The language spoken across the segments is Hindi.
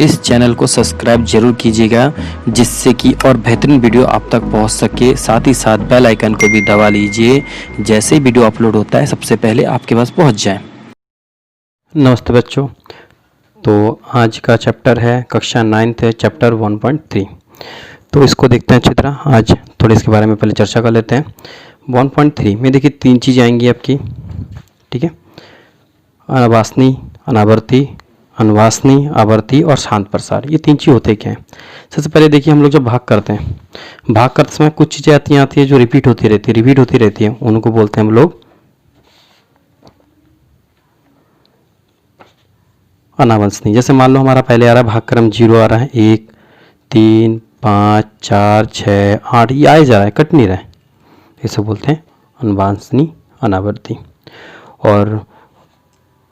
इस चैनल को सब्सक्राइब जरूर कीजिएगा, जिससे कि और बेहतरीन वीडियो आप तक पहुंच सके। साथ ही साथ बेल आइकन को भी दबा लीजिए, जैसे ही वीडियो अपलोड होता है सबसे पहले आपके पास पहुंच जाए। नमस्ते बच्चों, तो आज का चैप्टर है कक्षा 9th है, चैप्टर 1.3। तो इसको देखते हैं अच्छी तरह। आज थोड़ी इसके बारे में पहले चर्चा कर लेते हैं। 1.3 में देखिए 3 चीज़ें आएंगी आपकी, ठीक है। अनावासनी, अनावर्ती, अनुवासनी, आवर्ती और शांत प्रसार, ये 3 चीज़ होते क्या हैं। सबसे पहले देखिए, हम लोग जब भाग करते हैं, भाग करते समय कुछ चीज़ें आती है जो रिपीट होती रहती है, उनको बोलते हैं हम लोग अनावंसनी। जैसे मान लो हमारा पहले आ रहा है भाग क्रम 0 आ रहा है, 1 3 5 4 6 8, ये आए जा रहा है, कट नहीं रहा है, इसे बोलते हैं अनुवांसनी, अनावर्ती। और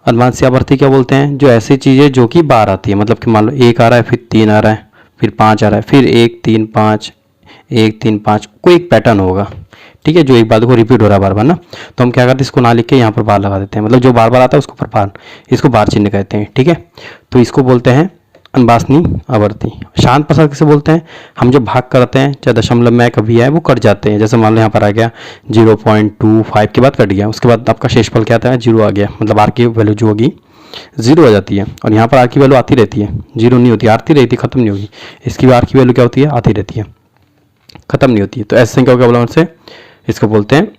अनुवांशी आवर्ती क्या बोलते हैं, जो ऐसी चीज़ें जो कि बार आती है, मतलब कि मान लो 1 आ रहा है, फिर 3 आ रहा है, फिर 5 आ रहा है, फिर 1 3 5 1 3 5, कोई एक पैटर्न होगा, ठीक है, जो एक बात को रिपीट हो रहा है बार बार ना। तो हम क्या करते हैं, इसको ना लिख के यहाँ पर बार लगा देते हैं, मतलब जो बार बार आता है उसको पर बार, इसको बार चिन्ह कहते हैं, ठीक है। तो इसको बोलते हैं अनुवासनी आवर्ती। शांत प्रसार किसे बोलते हैं, हम जो भाग करते हैं चाहे दशमलव में कभी आए वो कट जाते हैं। जैसे मान लो यहाँ पर आ गया 0.25 के बाद कट गया, उसके बाद आपका शेषफल क्या आता है, 0 आ गया, मतलब आर की वैल्यू जो होगी 0 आ जाती है। और यहाँ पर आर की वैल्यू आती रहती है, 0 नहीं होती, आती रहती है, खत्म नहीं होगी। इसकी भी आर की वैल्यू क्या होती है, आती रहती है, खत्म नहीं होती है। तो ऐसे संख्या क्या बोला उनसे, इसको बोलते हैं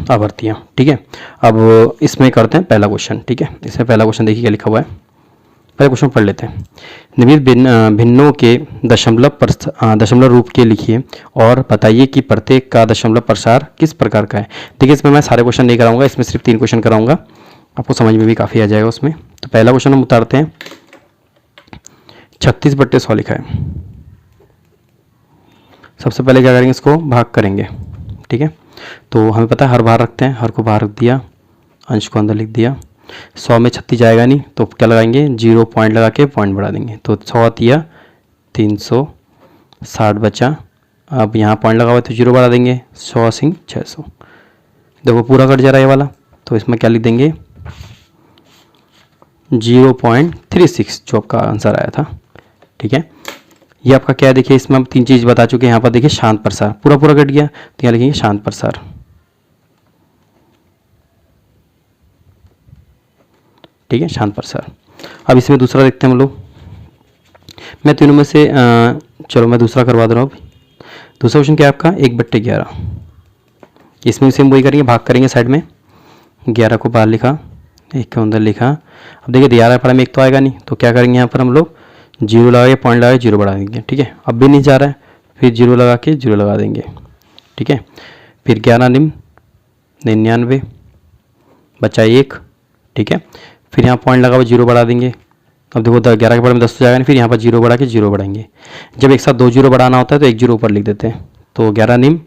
आवर्तियाँ, ठीक है। अब इसमें करते हैं पहला क्वेश्चन, ठीक है। इसमें पहला क्वेश्चन देखिए क्या लिखा हुआ है, पहले क्वेश्चन पढ़ लेते हैं। निम्नलिखित भिन्नों के दशमलव रूप के लिखिए और बताइए कि प्रत्येक का दशमलव प्रसार किस प्रकार का है। देखिए इसमें मैं सारे क्वेश्चन नहीं कराऊंगा, इसमें सिर्फ 3 क्वेश्चन कराऊंगा, आपको समझ में भी काफ़ी आ जाएगा उसमें। तो पहला क्वेश्चन हम उतारते हैं, 36/100 लिखा है। सबसे पहले क्या करेंगे, इसको भाग करेंगे, ठीक है। तो हमें पता है हर बार रखते हैं, हर को बाहर रख दिया, अंश को अंदर लिख दिया। 100 में 36 जाएगा नहीं, तो क्या लगाएंगे, 0 पॉइंट लगा के पॉइंट बढ़ा देंगे। तो 100 दिया 360 बचा, अब यहाँ पॉइंट लगा हुआ है तो 0 बढ़ा देंगे, 100 सिंह 600। देखो पूरा कट जा रहा है ये वाला, तो इसमें क्या लिख देंगे 0.36, जो आपका आंसर आया था, ठीक है। ये आपका क्या है, देखिए इसमें हम 3 चीज़ बता चुके हैं। यहाँ पर देखिए शांत प्रसार पूरा कट गया, तो यहाँ लिखेंगे शांत प्रसार, ठीक है, शांत प्रसार। अब इसमें दूसरा देखते हैं हम लोग, मैं तीनों में से चलो मैं दूसरा करवा दे रहा हूँ। दूसरा क्वेश्चन क्या है आपका, 1/11। इसमें सेम वही करेंगे, भाग करेंगे साइड में, 11 को बाहर लिखा, 1 के अंदर लिखा। अब देखिए 11 पढ़ा में 1 तो आएगा नहीं, तो क्या करेंगे यहाँ पर हम लोग 0 लगा के पॉइंट लगा के 0 बढ़ा देंगे, ठीक है। अब भी नहीं जा रहा है, फिर 0 लगा के 0 लगा देंगे, ठीक है। फिर 11 निम 99 बचा 1, ठीक है। फिर यहाँ पॉइंट लगा हुआ 0 बढ़ा देंगे। अब देखो 11 के पढ़े में 10 तो जाएगा नहीं, फिर यहाँ पर 0 बढ़ा के 0 बढ़ाएंगे। जब एक साथ 2 0 बढ़ाना होता है तो 1 0 ऊपर लिख देते हैं, तो 11 निम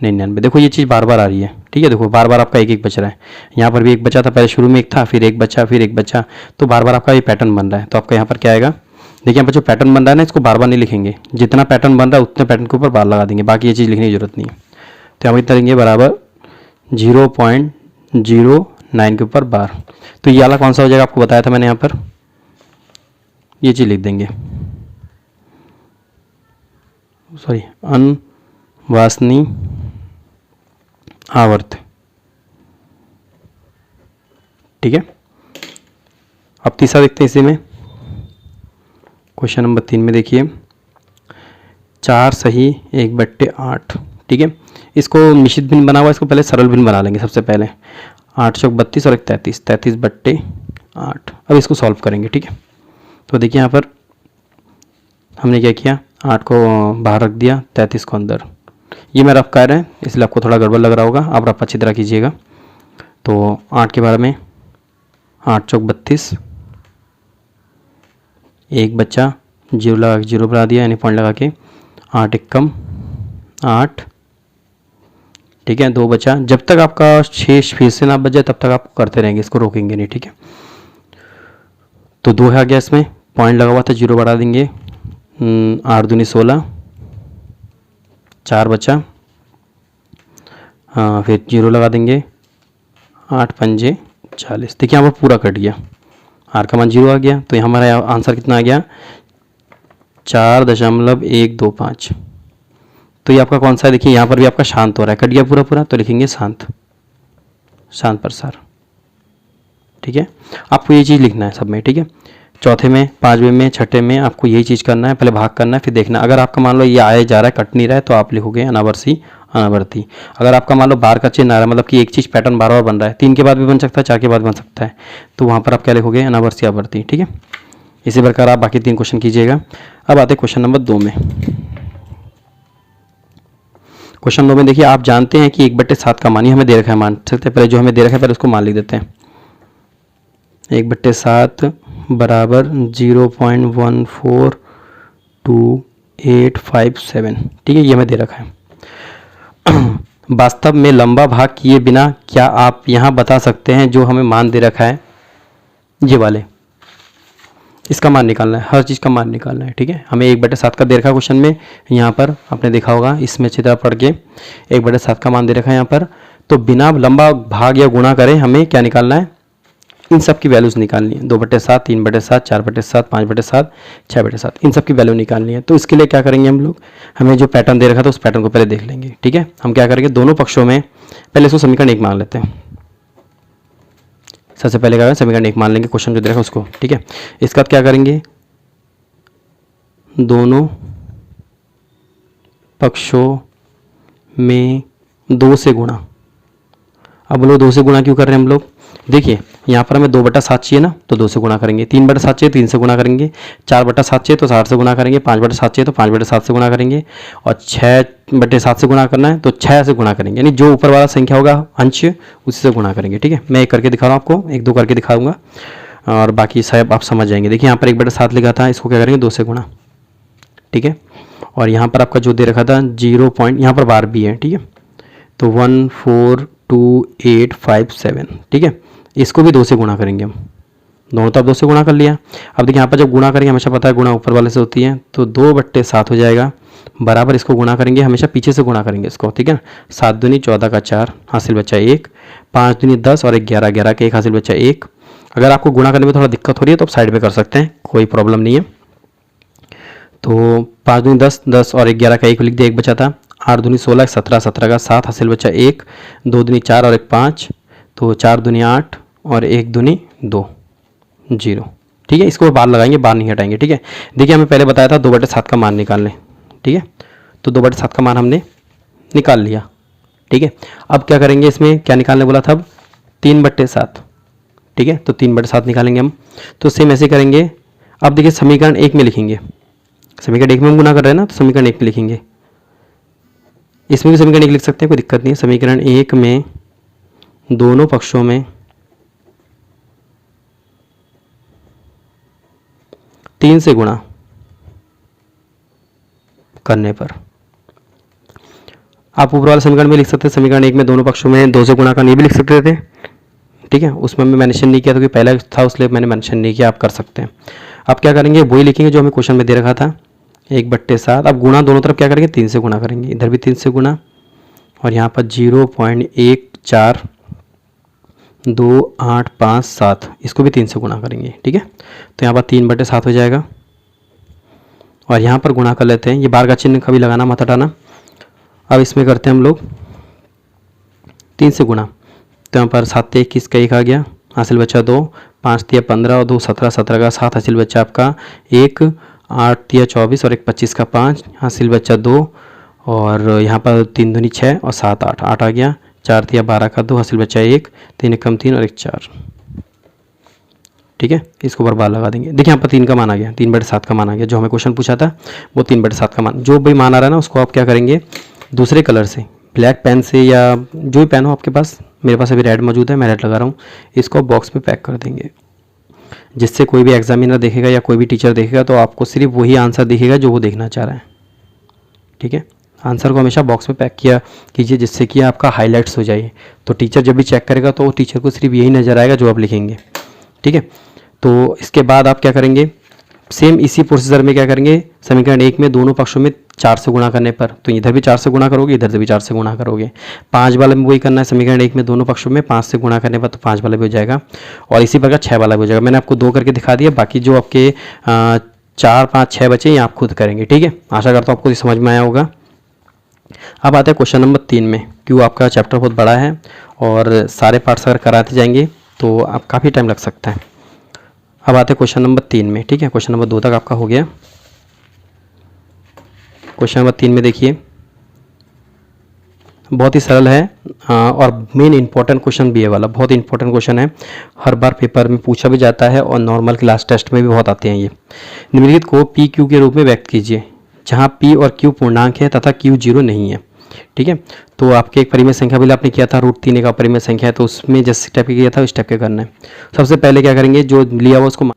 99। देखो ये चीज़ बार बार आ रही है, ठीक है। देखो बार बार आपका 1 1 बच रहा है, यहाँ पर भी 1 बचा था, पहले शुरू में 1 था, फिर 1 बचा, फिर 1 बचा, तो बार बार आपका ये पैटर्न बन रहा है। तो आपका यहाँ पर क्या आएगा, देखिए यहाँ पर जो पैटर्न बन रहा है ना, इसको बार बार नहीं लिखेंगे, जितना पैटर्न बन रहा है उतने पैटर्न के ऊपर बार लगा देंगे, बाकी ये चीज़ लिखने की जरूरत नहीं है। तो हम इतना देंगे बराबर 0.09 के ऊपर बार। तो ये वाला कौन सा हो जाएगा, आपको बताया था मैंने, यहाँ पर ये चीज़ लिख देंगे, सॉरी, अनुवासनी आवर्त, ठीक है। अब तीसरा देखते हैं इसी में, क्वेश्चन नंबर 3 में देखिए 4 सही 1/8, ठीक है। इसको मिश्रित भिन्न बना हुआ, इसको पहले सरल भिन्न बना लेंगे सबसे पहले। 8 चौक 32 और 1 33, 33/8। अब इसको सॉल्व करेंगे, ठीक है। तो देखिए यहाँ पर हमने क्या किया, 8 को बाहर रख दिया, 33 को अंदर। ये मैं रफ कर रहा है इसलिए आपको थोड़ा गड़बड़ लग रहा होगा, आप रफ अच्छी तरह कीजिएगा। तो 8 के बारे में 8 चौक 32, 1 बच्चा, 0 लगा के 0 बढ़ा दिया, यानी पॉइंट लगा के 8 1 कम 8, ठीक है। 2 बचा, जब तक आपका शेष फिर से ना बच जाए तब तक आप करते रहेंगे, इसको रोकेंगे नहीं, ठीक है। तो 2 आ गया, इसमें पॉइंट लगा हुआ था, 0 बढ़ा देंगे, 8 दूनी 16, 4 बचा, हाँ फिर 0 लगा देंगे, 8 पंजे 40। देखिए यहाँ पर पूरा कट गया, आर का मान 0 आ गया, तो यहाँ हमारा आंसर कितना आ गया 4.125। तो ये आपका कौन सा है, देखिए यहाँ पर भी आपका शांत हो रहा है, कट गया पूरा पूरा, तो लिखेंगे शांत, शांत प्रसार। ठीक है, आपको ये चीज़ लिखना है सब में। ठीक है, चौथे में, पाँचवें में, छठे में आपको यही चीज़ करना है, पहले भाग करना है, फिर देखना। अगर आपका मान लो ये आया जा रहा है, कट नहीं रहा है, तो आप लिखोगे अनावर्ती अनावर्ती। अगर आपका मान लो बार का चिन्ह आ रहा है, मतलब कि एक चीज़ पैटर्न बार बार बन रहा है, 3 के बाद भी बन सकता है, 4 के बाद बन सकता है, तो वहाँ पर आप क्या लिखोगे अनावर्ती आवर्ती। ठीक है, इसी प्रकार आप बाकी 3 क्वेश्चन कीजिएगा। अब आते क्वेश्चन नंबर 2 में। क्वेश्चन 2 में देखिए, आप जानते हैं कि 1/7 का मान, ही हमें दे रखा है, मान सकते हैं, पहले जो हमें दे रखा है पहले उसको मान लिख देते हैं। 1/7 बराबर 0.14287। ठीक है, ये हमें दे रखा है। वास्तव में लंबा भाग किए बिना क्या आप यहाँ बता सकते हैं जो हमें मान दे रखा है, ये वाले, इसका मान निकालना है, हर चीज़ का मान निकालना है। ठीक है, हमें 1/7 का दे रखा है क्वेश्चन में, यहाँ पर आपने देखा होगा, इसमें अच्छी तरह पढ़ के 1/7 का मान दे रखा है यहाँ पर, तो बिना लंबा भाग या गुणा करें हमें क्या निकालना है, इन सब की वैल्यूज़ निकालनी है। 2/7, 3/7, 4/7, 5/7, 6/7, इन सब की वैल्यू निकालनी है। तो इसके लिए क्या करेंगे हम लोग, हमें जो पैटर्न दे रखा था उस पैटर्न को पहले देख लेंगे। ठीक है, हम क्या करेंगे, दोनों पक्षों में पहले इसको समीकरण 1 मान लेते हैं। सबसे पहले क्या करें, समीकरण 1 मान लेंगे, क्वेश्चन जो दे रखा है उसको। ठीक है, इसका क्या करेंगे, दोनों पक्षों में 2 से गुणा। अब बोलो 2 से गुणा क्यों कर रहे हैं हम लोग, देखिए यहाँ पर हमें 2/7 चाहिए ना, तो 2 से गुणा करेंगे, 3/7 चाहिए 3 से गुणा करेंगे, 4/7 चाहिए तो 4 से गुणा करेंगे, 5/7 चाहिए तो 5/7 से गुणा करेंगे, और 6/7 से गुणा करना है तो 6 से गुणा करेंगे, यानी जो ऊपर वाला संख्या होगा अंश उसी से गुणा करेंगे। ठीक है, मैं एक करके दिखा रहा हूँ आपको, 1-2 करके दिखाऊंगा और बाकी सब आप समझ जाएंगे। देखिए यहाँ पर 1/7 लिखा था, इसको क्या करेंगे 2 से गुणा। ठीक है, और यहाँ पर आपका जो दे रखा था 0 पॉइंट, यहाँ पर बार भी है। ठीक है, तो 14287। ठीक है, इसको भी 2 से गुणा करेंगे हम, दोनों तो अब 2 से गुणा कर लिया। अब देखिए यहाँ पर जब गुणा करेंगे, हमेशा पता है गुणा ऊपर वाले से होती है, तो 2/7 हो जाएगा, बराबर इसको गुणा करेंगे, हमेशा पीछे से गुणा करेंगे इसको। ठीक है, 7 दूनी 14 का 4 हासिल बच्चा 1, 5 दूनी 10 और 11 11 का 1 हासिल बच्चा 1। अगर आपको गुणा करने में थोड़ा दिक्कत हो रही है तो आप साइड में कर सकते हैं, कोई प्रॉब्लम नहीं है। तो 5 दूनी 10, 10 और 11 का 1 लिख दिया, 1 बचा था। 8 दूनी 16, 17, 17 का 7 हासिल बच्चा 1, 2 दूनी 4 और 1 5, तो 4 दूनी 8 और 1 दूनी 2, 0। ठीक है, इसको बार लगाएंगे, बार नहीं हटाएंगे। ठीक है, देखिए हमें पहले बताया था 2/7 का मान निकालने। ठीक है, तो 2/7 का मान हमने निकाल लिया। ठीक है, अब क्या करेंगे, इसमें क्या निकालने बोला था, अब 3/7। ठीक है, तो 3/7 निकालेंगे हम, तो सेम ऐसे करेंगे। अब देखिए समीकरण 1 में लिखेंगे, समीकरण 1 में हम गुना कर रहे हैं ना, तो समीकरण 1 में लिखेंगे, इसमें भी समीकरण 1 लिख सकते हैं, कोई दिक्कत नहीं है। समीकरण 1 में दोनों पक्षों में 3 से गुणा करने पर, आप ऊपर वाले समीकरण में लिख सकते हैं, समीकरण 1 में दोनों पक्षों में 2 से गुणा करने भी लिख सकते थे। ठीक है, उसमें मैं मेंशन नहीं किया क्योंकि पहला था इसलिए मैंने मेंशन नहीं किया, आप कर सकते हैं। अब क्या करेंगे, वही लिखेंगे जो हमें क्वेश्चन में दे रखा था, 1/7। अब गुणा दोनों तरफ क्या करेंगे, 3 से गुणा करेंगे, इधर भी 3 से गुणा, और यहाँ पर 0.1428557, इसको भी 3 से गुणा करेंगे। ठीक है, तो यहाँ पर 3/7 हो जाएगा, और यहाँ पर गुणा कर लेते हैं, ये बार का चिन्ह कभी लगाना मत हटाना। अब इसमें करते हैं हम लोग 3 से गुणा, तो यहाँ पर 7 21 का 1 आ गया, हासिल बच्चा 2, 5 3 15 और 2 17, 17 का 7 हासिल बच्चा आपका 1, 8 3 24 और 1 25 का 5 हासिल बच्चा 2, और यहाँ पर 3 दूनी 6 और 7 8 8 आ गया, 4 3 12 का 2 हासिल बच्चा 1, 3 कम 3 और 1 4। ठीक है, इसको बर्बाद लगा देंगे। देखिए यहाँ पर 3 का मान आ गया, 3/7 का मान आ गया, जो हमें क्वेश्चन पूछा था वो 3/7 का मान, जो भी मान आ रहा है ना उसको आप क्या करेंगे, दूसरे कलर से, ब्लैक पेन से या जो भी पेन हो आपके पास, मेरे पास अभी रेड मौजूद है, मैं रेड लगा रहा हूँ, इसको बॉक्स में पैक कर देंगे, जिससे कोई भी एग्जामिनर देखेगा या कोई भी टीचर देखेगा तो आपको सिर्फ वही आंसर दिखेगा जो वो देखना चाह रहा है। ठीक है, आंसर को हमेशा बॉक्स में पैक किया कीजिए, जिससे कि आपका हाईलाइट्स हो जाए, तो टीचर जब भी चेक करेगा तो टीचर को सिर्फ यही नज़र आएगा जो आप लिखेंगे। ठीक है, तो इसके बाद आप क्या करेंगे, सेम इसी प्रोसीजर में क्या करेंगे, समीकरण 1 में दोनों पक्षों में 4 से गुणा करने पर, तो इधर भी 4 से गुणा करोगे, इधर से भी 4 से गुणा करोगे। 5 वाला में वही करना है, समीकरण 1 में दोनों पक्षों में 5 से गुणा करने पर तो 5 वाला भी हो जाएगा, और इसी प्रकार 6 वाला भी हो जाएगा। मैंने आपको 2 करके दिखा दिया, बाकी जो आपके 4 5 6 बचे ये आप खुद करेंगे। ठीक है, आशा करता हूँ आपको समझ में आया होगा। अब आते हैं क्वेश्चन नंबर 3 में। क्यों आपका चैप्टर बहुत बड़ा है और सारे पार्ट्स अगर कराते जाएंगे तो आप काफ़ी टाइम लग सकता है। अब आते हैं क्वेश्चन नंबर 3 में। ठीक है, क्वेश्चन नंबर 2 तक आपका हो गया। क्वेश्चन नंबर 3 में देखिए, बहुत ही सरल है और मेन इंपॉर्टेंट क्वेश्चन भी है वाला, बहुत इंपॉर्टेंट क्वेश्चन है, हर बार पेपर में पूछा भी जाता है और नॉर्मल क्लास टेस्ट में भी बहुत आते हैं ये। निम्नलिखित को पी क्यू के रूप में व्यक्त कीजिए, जहाँ पी और क्यू पूर्णांक है तथा क्यू जीरो नहीं है। ठीक है, तो आपके एक परिमेय संख्या बिल आपने किया था √3 एक परिमेय संख्या है, तो उसमें जिस स्टेप के किया था उस स्टेप के करना है। सबसे पहले क्या करेंगे, जो लिया हुआ उसको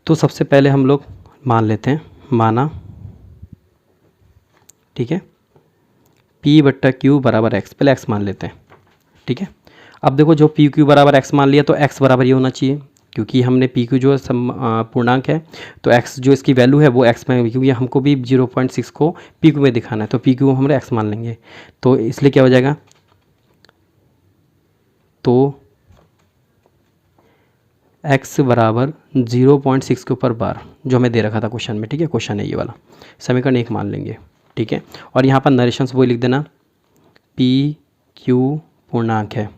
तो सबसे पहले हम लोग मान लेते हैं, माना। ठीक है, P बट्टा क्यू बराबर एक्स, पहले एक्स मान लेते हैं। ठीक है, अब देखो जो पी क्यू बराबर एक्स मान लिया तो एक्स बराबर ये होना चाहिए, क्योंकि हमने पी क्यू जो पूर्णांक है तो एक्स जो इसकी वैल्यू है वो एक्स में, क्योंकि हमको भी 0.6 को पी क्यू में दिखाना है, तो पी क्यू हम एक्स मान लेंगे, तो इसलिए क्या हो जाएगा, तो x बराबर 0.6 के ऊपर बार जो हमें दे रखा था क्वेश्चन में। ठीक है, क्वेश्चन है ये वाला, समीकरण 1 मान लेंगे। ठीक है, और यहाँ पर नरेशंस वो लिख देना, पी क्यू पूर्णांक है,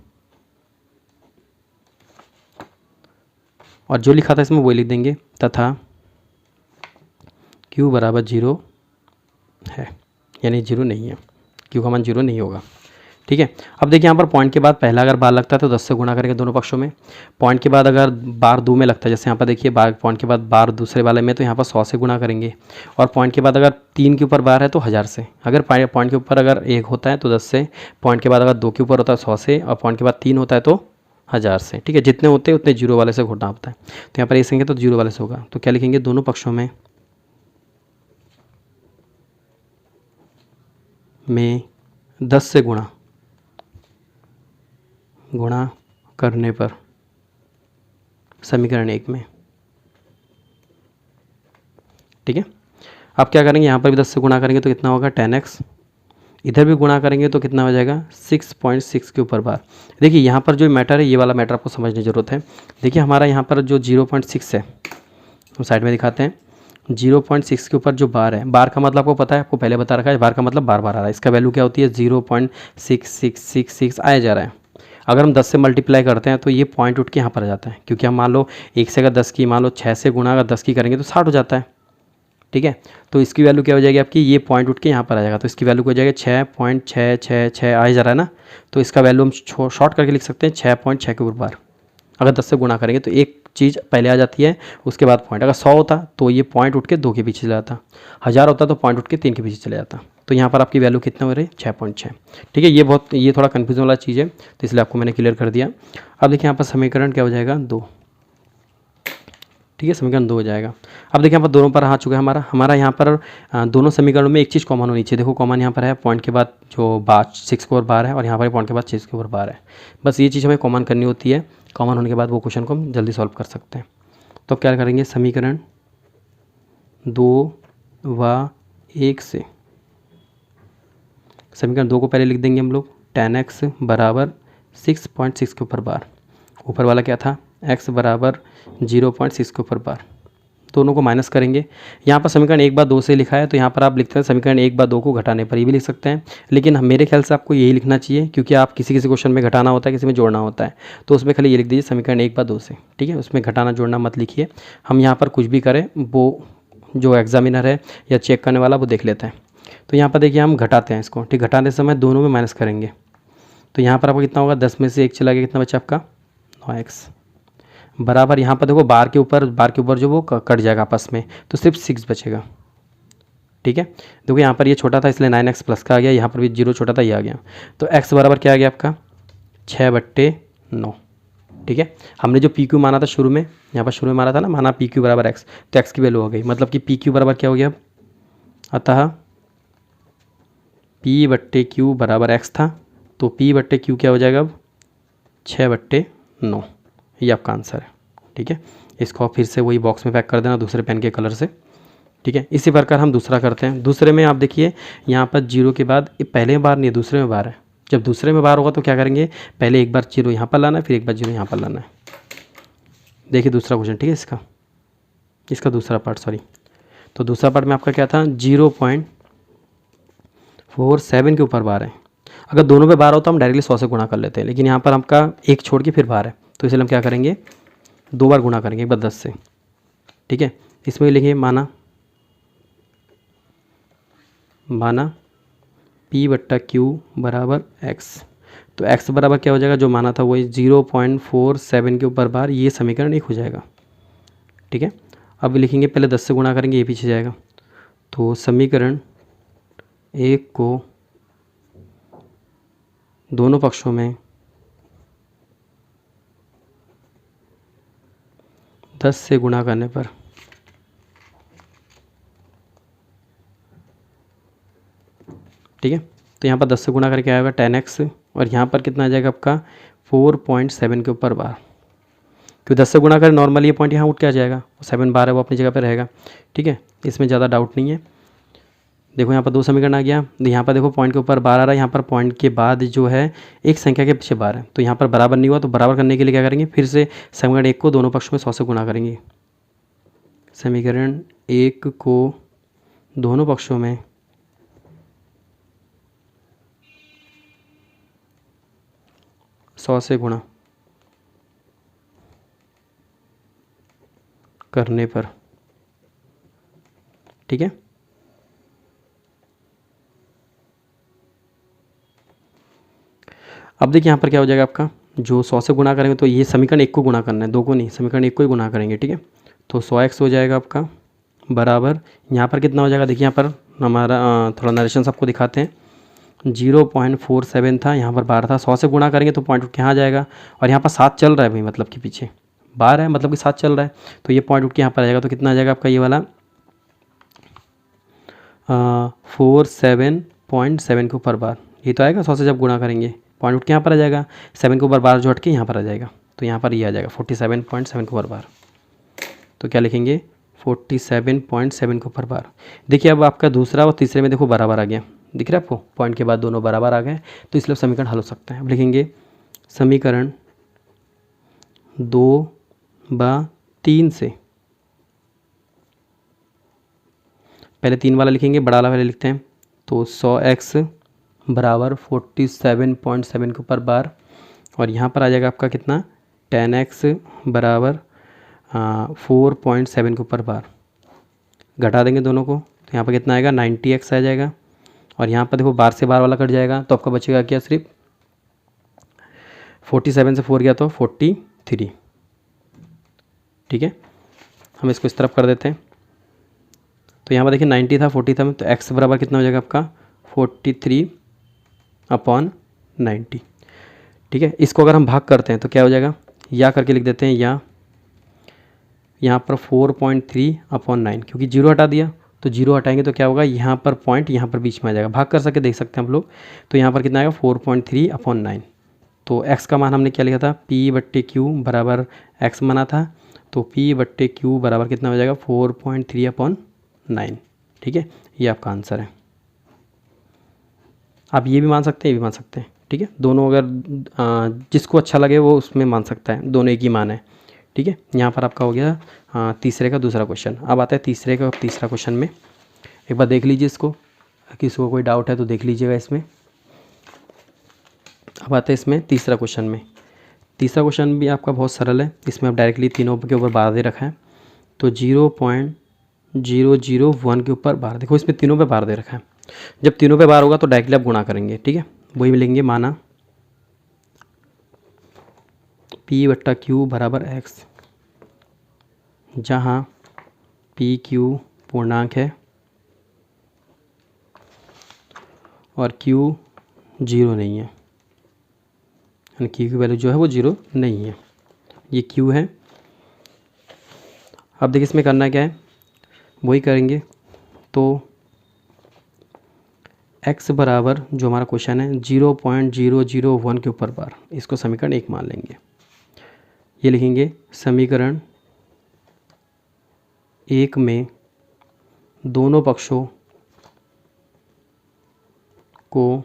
और जो लिखा था इसमें वही लिख देंगे, तथा q बराबर 0 है, यानी 0 नहीं है, q का मान 0 नहीं होगा। ठीक है, अब देखिए यहाँ पर पॉइंट के बाद पहला अगर बार लगता है तो 10 से गुणा करेंगे दोनों पक्षों में। पॉइंट के बाद अगर बार 2 में लगता है, जैसे यहाँ पर देखिए बार पॉइंट के बाद बार दूसरे वाले में, तो यहाँ पर 100 से गुणा करेंगे। और पॉइंट के बाद अगर 3 के ऊपर बार है तो 1000 से, अगर पॉइंट के ऊपर अगर 1 होता है तो 10 से, पॉइंट के बाद अगर 2 के ऊपर होता है 100 से, और पॉइंट के बाद 3 होता है तो 1000 से। ठीक है, जितने होते हैं उतने जीरो वाले से घटाना होता है, तो यहाँ पर ये संख्या तो जीरो वाले से होगा, तो क्या लिखेंगे, दोनों पक्षों में 10 से गुणा करने पर समीकरण 1 में। ठीक है, अब क्या करेंगे, यहाँ पर भी 10 से गुणा करेंगे तो कितना होगा 10x, इधर भी गुणा करेंगे तो कितना हो जाएगा 6.6 के ऊपर बार। देखिए यहाँ पर जो मैटर है ये वाला मैटर आपको समझने की ज़रूरत है। देखिए हमारा यहाँ पर जो 0.6 है, हम साइड में दिखाते हैं, 0.6 के ऊपर जो बार है, बार का मतलब आपको पता है, आपको पहले बता रखा है, बार का मतलब बार बार आ रहा है, इसका वैल्यू क्या होती है 0.6666 आया जा रहा है। अगर हम 10 से मल्टीप्लाई करते हैं तो ये पॉइंट उठ के यहाँ पर आ जाता है, क्योंकि हम मान लो 1 से अगर 10 की, मान लो 6 से गुणा अगर 10 की करेंगे तो 60 हो जाता है। ठीक है, तो इसकी वैल्यू क्या हो जाएगी आपकी, ये पॉइंट उठ के यहाँ पर आ जाएगा, तो इसकी वैल्यू हो जाएगा 6.666 आ जा रहा है ना, तो इसका वैल्यू हम शॉर्ट करके लिख सकते हैं 6.6 के ऊपर बार। अगर 10 से गुणा करेंगे तो एक चीज़ पहले आ जाती है, उसके बाद पॉइंट। अगर 100 होता तो ये पॉइंट उठ के 2 के पीछे चला जाता, 1000 होता तो पॉइंट उठ के 3 के पीछे चले जाता, तो यहाँ पर आपकी वैल्यू कितना हो रही है 6.6। ठीक है, ये थोड़ा कन्फ्यूजन वाला चीज़ है, तो इसलिए आपको मैंने क्लियर कर दिया। अब देखिए यहाँ पर समीकरण क्या हो जाएगा 2। ठीक है, समीकरण 2 हो जाएगा। अब देखिए यहाँ पर दोनों पर आ चुका है हमारा यहाँ पर दोनों समीकरणों में एक चीज़ कॉमन होनी चाहिए। देखो कॉमन यहाँ पर है, पॉइंट के बाद जो बार 6 के ऊपर बार है, और यहाँ पर पॉइंट के बाद 6 के ऊपर बार है, बस ये चीज़ हमें कॉमन करनी होती है। कॉमन होने के बाद वो क्वेश्चन को हम जल्दी सॉल्व कर सकते हैं। तो क्या करेंगे, समीकरण 2 व 1 से, समीकरण 2 को पहले लिख देंगे हम लोग, 10x बराबर 6.6 के ऊपर बार, ऊपर वाला क्या था x बराबर 0.6 के ऊपर बार, दोनों को माइनस करेंगे। यहाँ पर समीकरण 1 बार 2 से लिखा है, तो यहाँ पर आप लिखते हैं समीकरण 1 बार 2 को घटाने पर ये भी लिख सकते हैं, लेकिन मेरे ख्याल से आपको यही लिखना चाहिए, क्योंकि आप किसी क्वेश्चन में घटाना होता है, किसी में जोड़ना होता है, तो उसमें खाली ये लिख दीजिए समीकरण 1 बार 2 से। ठीक है, उसमें घटाना जोड़ना मत लिखिए। हम यहाँ पर कुछ भी करें वो जो एग्जामिनर है या चेक करने वाला वो देख लेते हैं। तो यहाँ पर देखिए हम घटाते हैं इसको, ठीक, घटाने समय दोनों में माइनस करेंगे, तो यहाँ पर आपको कितना होगा, 10 में से 1 चला गया, कितना बचा आपका 9x बराबर, यहाँ पर देखो बार के ऊपर जो वो कट जाएगा आपस में, तो सिर्फ 6 बचेगा। ठीक है, देखो यहाँ पर ये छोटा था इसलिए 9x प्लस का आ गया, यहाँ पर भी 0 छोटा था ये आ गया, तो x बराबर क्या आ गया आपका 6/9। ठीक है, हमने जो पी क्यू माना था शुरू में, यहाँ पर शुरू में माना था ना, माना पी क्यू बराबर x, तो x की वैल्यू हो गई, मतलब कि पी क्यू बराबर क्या हो गया अब, अतः p/q बराबर x था, तो p/q क्या हो जाएगा अब 6/9, ये आपका आंसर है। ठीक है, इसको फिर से वही बॉक्स में पैक कर देना दूसरे पेन के कलर से, ठीक है। इसी प्रकार हम दूसरा करते हैं। दूसरे में आप देखिए यहाँ पर जीरो के बाद पहले में बार नहीं है, दूसरे में बार है। जब दूसरे में बार होगा तो क्या करेंगे, पहले एक बार जीरो यहाँ पर लाना है, फिर एक बार जीरो यहाँ पर लाना है। देखिए दूसरा क्वेश्चन, ठीक है, इसका दूसरा पार्ट, सॉरी। तो दूसरा पार्ट में आपका क्या था, 0.47 के ऊपर बार है। अगर दोनों पे बार हो तो हम डायरेक्टली 100 से गुणा कर लेते हैं, लेकिन यहाँ पर आपका एक छोड़ के फिर बार है, तो इसलिए हम क्या करेंगे, 2 बार गुणा करेंगे, एक बार 10 से, ठीक है। इसमें लिखेंगे माना P/Q बराबर x। तो x बराबर क्या हो जाएगा, जो माना था वही 0.47 के ऊपर बार, ये समीकरण 1 हो जाएगा, ठीक है। अब लिखेंगे, पहले 10 से गुणा करेंगे, ये पीछे जाएगा, तो समीकरण 1 को दोनों पक्षों में 10 से गुणा करने पर ठीक है। तो यहाँ पर 10 से गुणा करके आएगा 10x, और यहाँ पर कितना आ जाएगा आपका 4.7 के ऊपर बार। क्योंकि 10 से गुणा करें नॉर्मली ये पॉइंट यहाँ उठ के आ जाएगा, 7 बार है वो अपनी जगह पे रहेगा, ठीक है। इसमें ज़्यादा डाउट नहीं है। देखो यहाँ पर 2 समीकरण आ गया, यहाँ पर देखो पॉइंट के ऊपर बार आ रहा है, यहाँ पर पॉइंट के बाद जो है एक संख्या के पीछे बार है, तो यहाँ पर बराबर नहीं हुआ, तो बराबर करने के लिए क्या करेंगे, फिर से समीकरण 1 को दोनों पक्षों में 100 से गुणा करेंगे। समीकरण 1 को दोनों पक्षों में 100 से गुणा करने पर, ठीक है। अब देखिए यहाँ पर क्या हो जाएगा आपका, जो 100 से गुणा करेंगे तो ये समीकरण 1 को गुणा करना है, 2 को नहीं, समीकरण 1 को ही गुणा करेंगे, ठीक है। तो 100x हो जाएगा आपका बराबर, यहाँ पर कितना हो जाएगा, देखिए यहाँ पर हमारा थोड़ा नरेशन आपको दिखाते हैं, 0.47 था, यहाँ पर बार था, 100 से गुणा करेंगे तो पॉइंट उठ के यहाँ आ जाएगा, और यहाँ पर 7 चल रहा है भाई, मतलब कि पीछे बार है, मतलब कि 7 चल रहा है, तो ये पॉइंट उठ के यहाँ पर आ जाएगा। तो कितना आ जाएगा आपका ये वाला 47.7 के ऊपर बार, ये तो आएगा 100 से जब गुणा करेंगे, पॉइंट उठ के यहाँ पर आ जाएगा, 7 के ऊपर बार जो हट के यहाँ पर आ जाएगा, तो यहाँ पर ये आ जाएगा 47.7 के ऊपर बार। तो क्या लिखेंगे, 47.7 के ऊपर बार। देखिए अब आपका दूसरा और तीसरे में देखो बराबर आ गया, दिख रहा है आपको, पॉइंट के बाद दोनों बराबर आ गए, तो इसलिए समीकरण हल हो सकता है। अब लिखेंगे समीकरण 2/3 से, पहले 3 वाला लिखेंगे, बड़ा वाला पहले लिखते हैं, तो 100x बराबर 47.7 के ऊपर बार, और यहाँ पर आ जाएगा आपका कितना, 10x बराबर 4.7 के ऊपर बार। घटा देंगे दोनों को, तो यहाँ पर कितना आएगा, 90x आ जाएगा, और यहाँ पर देखो बार से बार वाला कट जाएगा, तो आपका बचेगा क्या, सिर्फ 47 से 4 गया तो 43, ठीक है। हम इसको इस तरफ कर देते हैं, तो यहाँ पर देखिए 90 था 40 था, तो x बराबर कितना हो जाएगा आपका 43/90, ठीक है। इसको अगर हम भाग करते हैं तो क्या हो जाएगा, या करके लिख देते हैं, या यहाँ पर 4.3/9, क्योंकि 0 हटा दिया, तो 0 हटाएंगे तो क्या होगा, यहाँ पर पॉइंट यहाँ पर बीच में आ जाएगा, भाग कर सके देख सकते हैं हम लोग। तो यहाँ पर कितना आएगा 4.3/9, तो x का मान हमने क्या लिखा था, P/Q बराबर x माना था, तो P/Q बराबर कितना हो जाएगा 4.3/9, ठीक है। ये आपका आंसर है। आप ये भी मान सकते हैं, ये भी मान सकते हैं, ठीक है। दोनों अगर जिसको अच्छा लगे वो उसमें मान सकता है, दोनों एक ही मान है, ठीक है। यहाँ पर आपका हो गया तीसरे का दूसरा क्वेश्चन। अब आता है तीसरे का तीसरा क्वेश्चन में, एक बार देख लीजिए इसको, किसी को कोई डाउट है तो देख लीजिएगा इसमें। अब आता है इसमें तीसरा क्वेश्चन में, तीसरा क्वेश्चन भी आपका बहुत सरल है, इसमें आप डायरेक्टली तीनों के ऊपर बार दे रखा है, तो 0.001 के ऊपर बार, देखो इसमें तीनों पे बार दे रखा है, जब तीनों पे बार होगा तो डायरेक्टली आप गुणा करेंगे, ठीक है। वही मिलेंगे, माना P/Q बराबर x, जहाँ PQ पूर्णांक है और Q 0 नहीं है, यानी Q की वैल्यू जो है वो 0 नहीं है, ये Q है। अब देखिए इसमें करना क्या है, वही करेंगे, तो x बराबर जो हमारा क्वेश्चन है 0.001 के ऊपर बार, इसको समीकरण 1 मान लेंगे। ये लिखेंगे समीकरण 1 में दोनों पक्षों को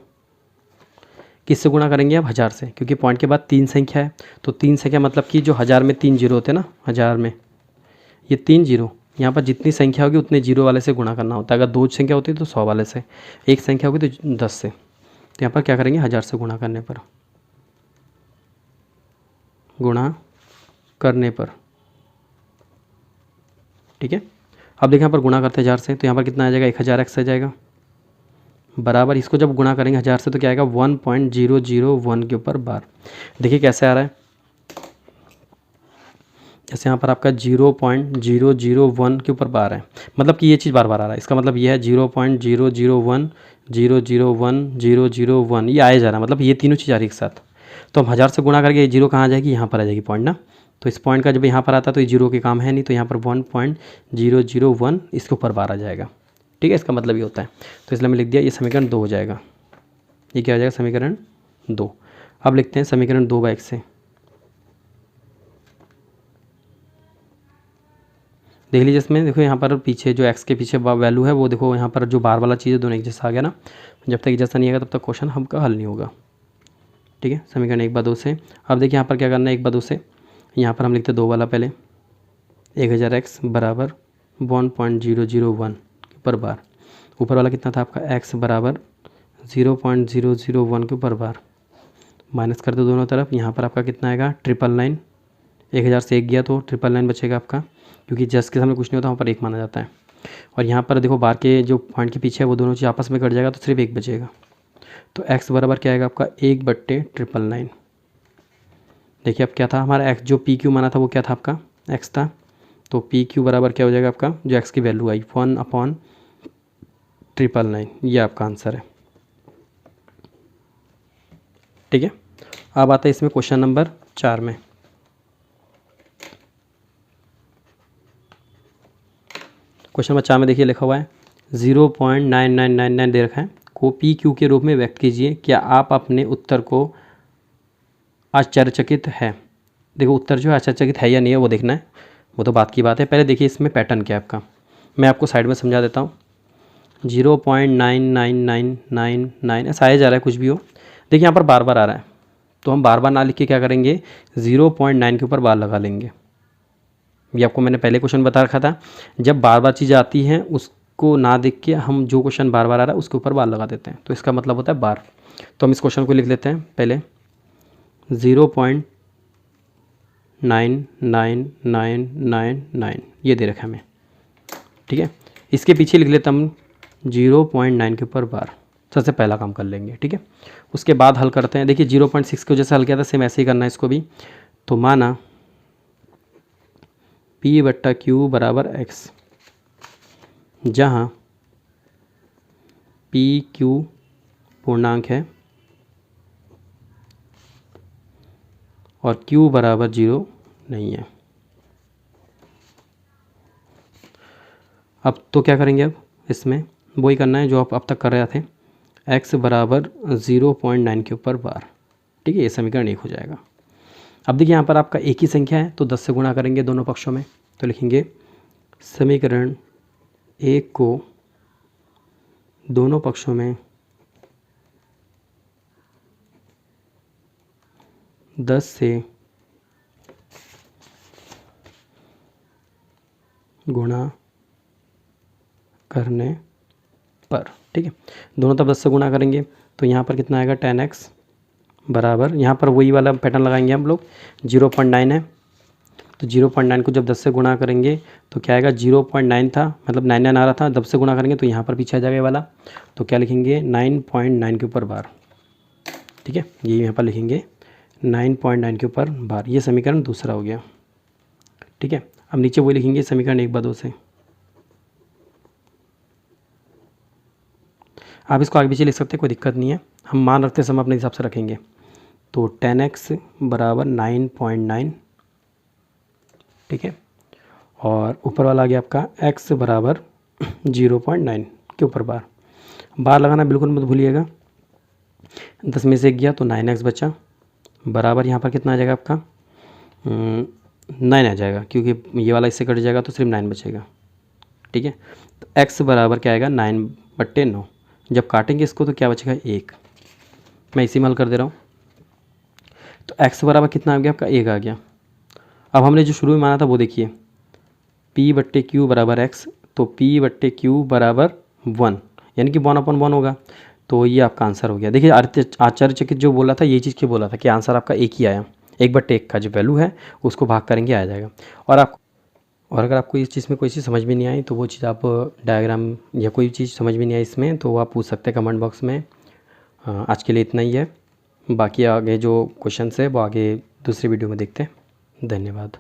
किससे गुणा करेंगे अब? 1000 से, क्योंकि पॉइंट के बाद 3 संख्या है, तो 3 संख्या मतलब कि जो 1000 में 3 जीरो होते हैं ना, 1000 में ये 3 जीरो, यहाँ पर जितनी संख्या होगी उतने जीरो वाले से गुणा करना होता है। अगर 2 संख्या होती है तो 100 वाले से, एक संख्या होगी तो 10 से। तो यहाँ पर क्या करेंगे? 1000 से गुणा करने पर, ठीक है। अब देखिए यहाँ पर गुणा करते हैं 1000 से, तो यहाँ पर कितना आ जाएगा? 1000x आ जाएगा, बराबर इसको जब गुणा करेंगे 1000 से तो क्या आएगा? 1.001 के ऊपर बार। देखिए कैसे आ रहा है, जैसे यहाँ पर आपका 0.001 के ऊपर बार है, मतलब कि ये चीज़ बार बार आ रहा है। इसका मतलब ये है 0.001 001 001, ये आया जा रहा है, मतलब ये तीनों चीज़ आ रही है एक साथ। तो हम 1000 से गुणा करके ये जीरो कहाँ आ जाएगी? यहाँ पर आ जाएगी पॉइंट ना। तो इस पॉइंट का जब यहाँ पर आता है तो ये जीरो के काम है नहीं, तो यहाँ पर 1.001 इसके ऊपर बार आ जाएगा, ठीक है। इसका मतलब ये होता है, तो इसलिए मैं लिख दिया, ये समीकरण 2 हो जाएगा। ये क्या हो जाएगा? समीकरण 2। अब लिखते हैं समीकरण 2/x से, देख लीजिए इसमें, देखो यहाँ पर पीछे जो x के पीछे वैल्यू है वो देखो, यहाँ पर जो बार वाला चीज़ है दोनों एक जैसा आ गया ना। जब तक एक जैसा नहीं आएगा तब तक क्वेश्चन हमका हल नहीं होगा, ठीक है। समीकरण 1/2 से, अब देखिए यहाँ पर क्या करना है? 1/2 से यहाँ पर हम लिखते 2 वाला पहले, 1000x बराबर 1.001 के ऊपर बार, ऊपर वाला कितना था आपका? x बराबर 0.001 के ऊपर बार, माइनस कर दो दोनों तरफ। यहाँ पर आपका कितना आएगा? 999, 1000 से 1 गया तो 999 बचेगा आपका, क्योंकि जस्ट के सामने कुछ नहीं होता, वहाँ पर 1 माना जाता है। और यहाँ पर देखो बार के जो पॉइंट के पीछे है वो दोनों चीज़ आपस में कट जाएगा तो सिर्फ 1 बचेगा। तो x बराबर क्या आएगा आपका? 1/999। देखिए अब क्या था हमारा x, जो PQ माना था वो क्या था आपका? x था, तो PQ बराबर क्या हो जाएगा आपका? जो x की वैल्यू आई 1/999, ये आपका आंसर है, ठीक है। अब आता है इसमें क्वेश्चन नंबर 4 में। क्वेश्चन नंबर 4 में देखिए लिखा हुआ है 0.9999 दे रखा है, को PQ के रूप में व्यक्त कीजिए, क्या आप अपने उत्तर को आश्चर्यचकित है? देखो उत्तर जो है आश्चर्यचकित है या नहीं है वो देखना है, वो तो बात की बात है। पहले देखिए इसमें पैटर्न क्या है आपका, मैं आपको साइड में समझा देता हूँ। 0.99999 ऐसा आया जा रहा है, कुछ भी हो। देखिए यहाँ पर बार बार आ रहा है, तो हम बार बार ना लिख के क्या करेंगे? 0.9 के ऊपर बार लगा लेंगे। ये आपको मैंने पहले क्वेश्चन बता रखा था, जब बार बार चीज़ आती है उसको ना देख के हम जो क्वेश्चन बार बार आ रहा है उसके ऊपर बार लगा देते हैं, तो इसका मतलब होता है बार। तो हम इस क्वेश्चन को लिख लेते हैं पहले 0.99999 ये दे रखा है हमें, ठीक है। इसके पीछे लिख लेते हम 0.9 के ऊपर बार, सबसे पहला काम कर लेंगे, ठीक है। उसके बाद हल करते हैं। देखिए 0.6 की वजह से हल किया था, सेम ऐसे ही करना है इसको भी। तो माना P/Q बराबर x, जहाँ PQ पूर्णांक है और Q बराबर 0 नहीं है। अब तो क्या करेंगे? अब इसमें वही करना है जो आप अब तक कर रहे थे, x बराबर 0.9 के ऊपर बार, ठीक है। ये समीकरण 1 हो जाएगा। अब देखिए यहाँ पर आपका एक ही संख्या है तो 10 से गुणा करेंगे दोनों पक्षों में, तो लिखेंगे समीकरण 1 को दोनों पक्षों में 10 से गुणा करने पर, ठीक है। दोनों तरफ 10 से गुणा करेंगे तो यहाँ पर कितना आएगा? 10x बराबर, यहाँ पर वही वाला पैटर्न लगाएंगे हम लोग, 0.9 है तो 0.9 को जब 10 से गुणा करेंगे तो क्या आएगा? 0.9 था, मतलब 99 आ रहा था, 10 से गुणा करेंगे तो यहाँ पर पीछे आ जाएगा ये वाला, तो क्या लिखेंगे? 9.9 के ऊपर बार, ठीक है। ये यहाँ पर लिखेंगे 9.9 के ऊपर बार, ये समीकरण दूसरा हो गया, ठीक है। अब नीचे वही लिखेंगे समीकरण 1/2 से। आप इसको आगे पीछे लिख सकते हैं, कोई दिक्कत नहीं है, हम मान रखते समय अपने हिसाब से रखेंगे। तो 10x बराबर 9.9, ठीक है। और ऊपर वाला आ गया आपका x बराबर 0.9 के ऊपर बार, बार लगाना बिल्कुल मत भूलिएगा। 10 में से 1 गया तो 9x बचा, बराबर यहाँ पर कितना आ जाएगा आपका? 9 आ जाएगा, क्योंकि ये वाला इससे कट जाएगा तो सिर्फ 9 बचेगा, ठीक है। तो x बराबर क्या आएगा 9/9। जब काटेंगे इसको तो क्या बचेगा 1। मैं इसी में हल कर दे रहा हूँ। तो x बराबर कितना आ गया आपका 1 आ गया। अब हमने जो शुरू में माना था वो देखिए, p/q बराबर x, तो p/q बराबर 1, यानी कि 1/1 होगा। तो ये आपका आंसर हो गया। देखिए आश्चर्यचकित जो बोला था ये चीज़ क्यों बोला था कि आंसर आपका एक ही आया। 1/1 का जो वैल्यू है उसको भाग करेंगे आ जाएगा। और अगर आपको इस चीज़ में कोई चीज़ समझ में नहीं आई तो वो चीज़ आप डायग्राम या कोई चीज़ समझ में नहीं आई इसमें तो आप पूछ सकते हैं कमेंट बॉक्स में। आज के लिए इतना ही है, बाकी आगे जो क्वेश्चंस है वो आगे दूसरी वीडियो में देखते हैं। धन्यवाद।